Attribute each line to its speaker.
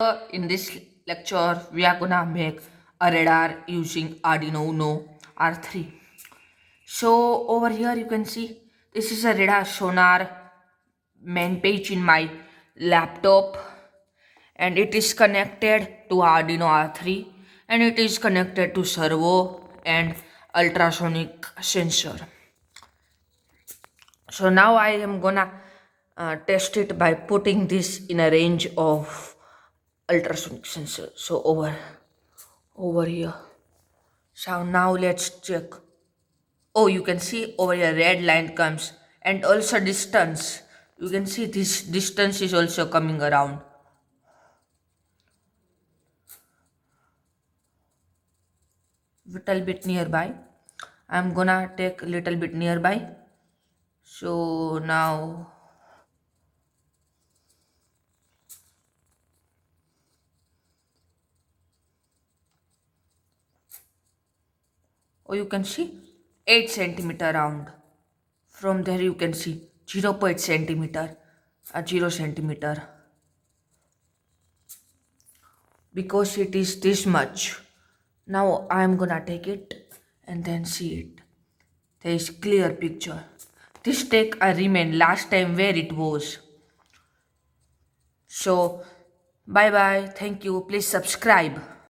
Speaker 1: In this lecture, we are gonna make a radar using Arduino Uno R3. So over here you can see this is a radar sonar main page in my laptop, and it is connected to Arduino R3, and it is connected to servo and ultrasonic sensor. So now I am gonna test it by putting this in a range of ultrasonic sensor. So over here. So now let's check. Oh, you can see over here red line comes, and also distance. You can see this distance is also coming around. Little bit nearby. I'm gonna take a little bit nearby. So now, oh, you can see 8 centimeter round. From there you can see 0.8 centimeter, 0 centimeter, because it is this much. Now I am gonna take it and then see it. There is clear picture. This take I remain last time where it was. So bye bye. Thank you. Please subscribe.